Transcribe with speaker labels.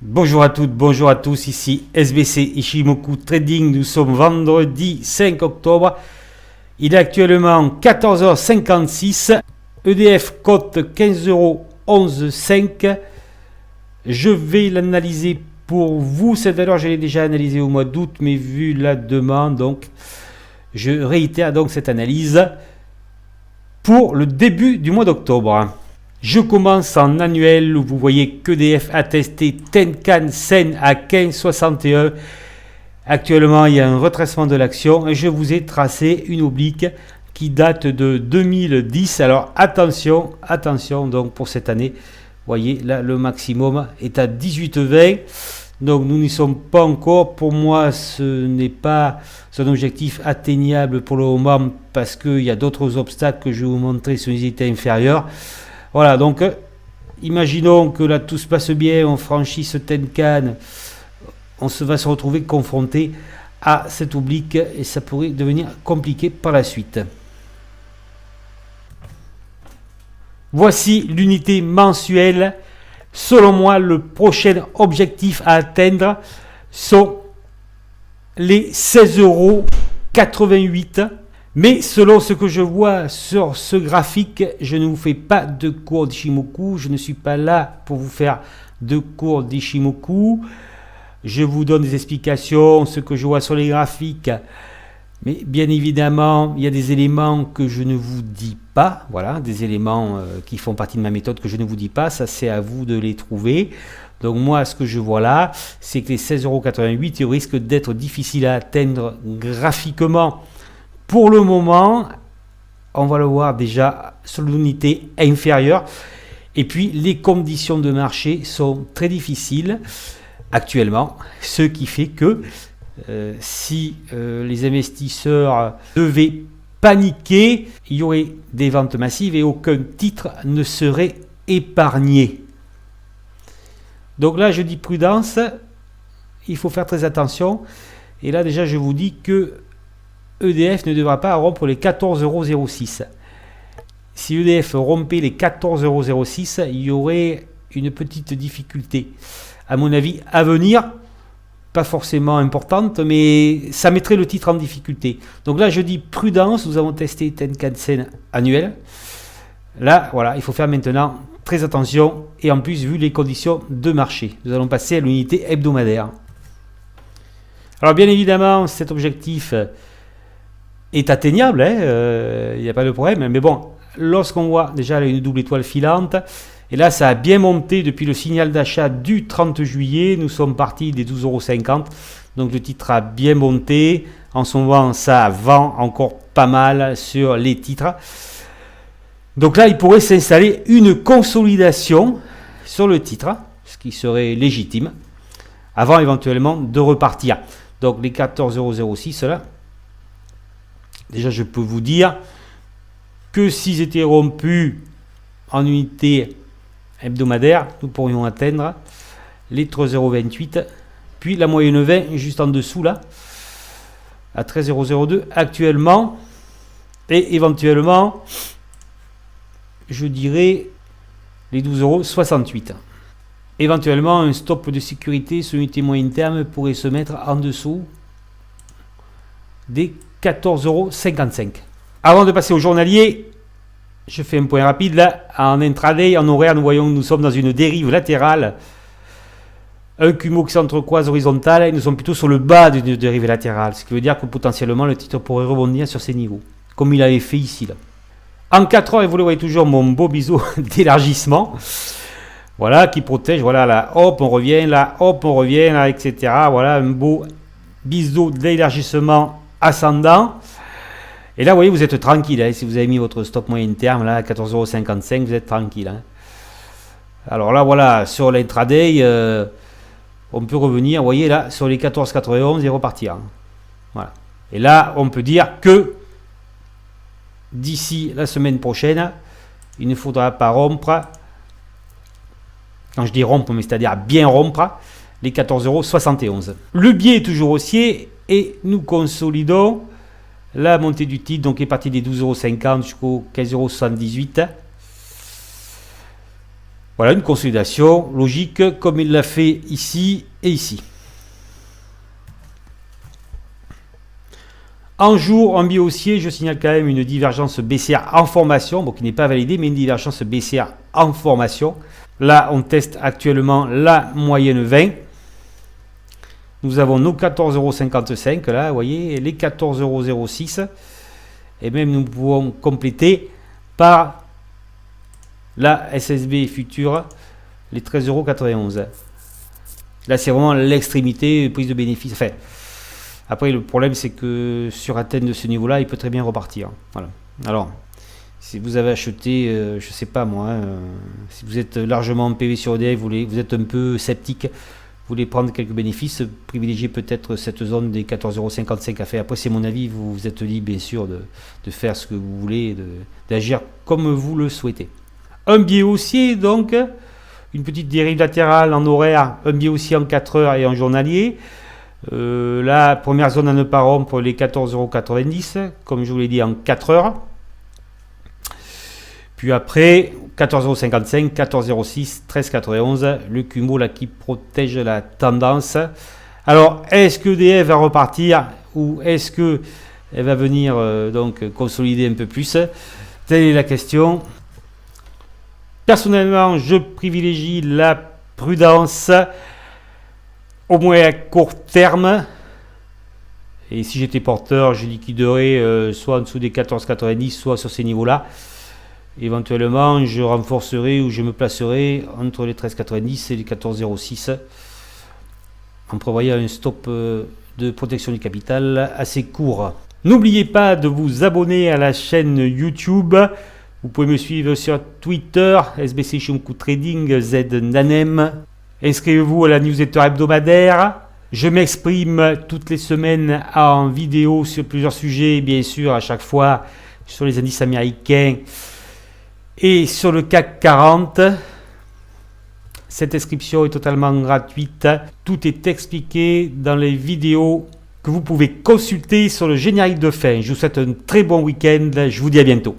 Speaker 1: Bonjour à toutes, bonjour à tous, ici SBC Ichimoku Trading, nous sommes vendredi 5 octobre, il est actuellement 14h56, EDF cote 15,115€, je vais l'analyser pour vous, cette valeur je l'ai déjà analysée au mois d'août, mais vu la demande, donc je réitère donc cette analyse pour le début du mois d'octobre. Je commence en annuel où vous voyez qu'EDF a testé Tenkan Sen à 15,61. Actuellement, il y a un retracement de l'action et je vous ai tracé une oblique qui date de 2010. Alors attention, attention donc pour cette année. Vous voyez là, le maximum est à 18,20. Donc nous n'y sommes pas encore. Pour moi, ce n'est pas un objectif atteignable pour le moment parce qu'il y a d'autres obstacles que je vais vous montrer sur les unités inférieures. Voilà, donc imaginons que là tout se passe bien, on franchit ce Tenkan, on va se retrouver confronté à cette oblique et ça pourrait devenir compliqué par la suite. Voici l'unité mensuelle. Selon moi, le prochain objectif à atteindre sont les 16,88 €. Mais selon ce que je vois sur ce graphique, je ne vous fais pas de cours d'Ichimoku. Je ne suis pas là pour vous faire de cours d'Ichimoku. Je vous donne des explications, ce que je vois sur les graphiques. Mais bien évidemment, il y a des éléments que je ne vous dis pas. Voilà, des éléments qui font partie de ma méthode que je ne vous dis pas. Ça, c'est à vous de les trouver. Donc moi, ce que je vois là, c'est que les 16,88 €, ils risquent d'être difficiles à atteindre graphiquement. Pour le moment, on va le voir déjà sur l'unité inférieure. Et puis, les conditions de marché sont très difficiles actuellement. Ce qui fait que si les investisseurs devaient paniquer, il y aurait des ventes massives et aucun titre ne serait épargné. Donc là, je dis prudence. Il faut faire très attention. Et là, déjà, je vous dis que EDF ne devra pas rompre les 14,06 €. Si EDF rompait les 14,06 €, il y aurait une petite difficulté, à mon avis, à venir, pas forcément importante, mais ça mettrait le titre en difficulté. Donc là, je dis prudence, nous avons testé Tenkan Sen annuel. Là, voilà, il faut faire maintenant très attention, et en plus, vu les conditions de marché, nous allons passer à l'unité hebdomadaire. Alors bien évidemment, cet objectif est atteignable, il n'y a pas de problème, mais bon, lorsqu'on voit déjà une double étoile filante, et là ça a bien monté depuis le signal d'achat du 30 juillet, nous sommes partis des 12,50 €, donc le titre a bien monté, en ce moment ça vend encore pas mal sur les titres, donc là il pourrait s'installer une consolidation sur le titre, ce qui serait légitime, avant éventuellement de repartir. Donc les 14,06 € là, déjà, je peux vous dire que s'ils étaient rompus en unité hebdomadaire, nous pourrions atteindre les 13,28 €, puis la moyenne 20 juste en dessous là, à 13,02 € actuellement, et éventuellement, je dirais les 12,68 €. Éventuellement, un stop de sécurité sur unité moyen terme pourrait se mettre en dessous des 14,55 €. Avant de passer au journalier, je fais un point rapide là. En intraday, en horaire, nous voyons que nous sommes dans une dérive latérale. Un Kumo qui s'entrecroise horizontal et nous sommes plutôt sur le bas d'une dérive latérale. Ce qui veut dire que potentiellement le titre pourrait rebondir sur ces niveaux, comme il avait fait ici là. En 4 heures, et vous le voyez toujours, mon beau biseau d'élargissement. Voilà, qui protège. Voilà, là, hop, on revient, là, hop, on revient, là, etc. Voilà, un beau biseau d'élargissement ascendant. Et là, vous voyez, vous êtes tranquille. Hein, si vous avez mis votre stop moyen terme, là, à 14,55 €, vous êtes tranquille. Hein. Alors là, voilà, sur l'intraday, on peut revenir, vous voyez, là, sur les 14,91 € et repartir. Hein. Voilà. Et là, on peut dire que d'ici la semaine prochaine, il ne faudra pas rompre, quand je dis rompre, mais c'est-à-dire bien rompre, les 14,71 €. Le biais est toujours haussier et nous consolidons la montée du titre, donc est partie des 12,50 € jusqu'aux 15,78 €. Voilà une consolidation logique comme il l'a fait ici et ici. En jour, en biais haussier, je signale quand même une divergence baissière en formation, bon, qui n'est pas validée, mais une divergence baissière en formation. Là, on teste actuellement la moyenne 20. Nous avons nos 14,55 €, là, vous voyez, les 14,06 €. Et même nous pouvons compléter par la SSB future, les 13,91 €. Là, c'est vraiment l'extrémité prise de bénéfice. Enfin, après, le problème, c'est que sur atteinte de ce niveau-là, il peut très bien repartir. Voilà. Alors, si vous avez acheté, je ne sais pas moi, si vous êtes largement en PV sur EDF, vous êtes un peu sceptique, vous voulez prendre quelques bénéfices, privilégiez peut-être cette zone des 14,55 € à faire. Après, c'est mon avis, vous êtes libre, bien sûr, de faire ce que vous voulez, d'agir comme vous le souhaitez. Un biais haussier, donc, une petite dérive latérale en horaire, un biais haussier en 4 heures et en journalier. La première zone à ne pas rompre, les 14,90 €, comme je vous l'ai dit, en 4 heures. Puis après, 14,55 €, 14,06 €, 13,91 €, le cumul là qui protège la tendance. Alors, est-ce que EDF va repartir ou est-ce que elle va venir donc consolider un peu plus? Telle est la question. Personnellement, je privilégie la prudence, au moins à court terme. Et si j'étais porteur, je liquiderais soit en dessous des 14,90, soit sur ces niveaux-là. Éventuellement, je renforcerai ou je me placerai entre les 13,90 et les 14,06 en prévoyant un stop de protection du capital assez court. N'oubliez pas de vous abonner à la chaîne YouTube. Vous pouvez me suivre sur Twitter, SBC Shunku Trading, Z Nanem. Inscrivez-vous à la newsletter hebdomadaire. Je m'exprime toutes les semaines en vidéo sur plusieurs sujets, bien sûr, à chaque fois sur les indices américains et sur le CAC 40. Cette inscription est totalement gratuite. Tout est expliqué dans les vidéos que vous pouvez consulter sur le générique de fin. Je vous souhaite un très bon week-end. Je vous dis à bientôt.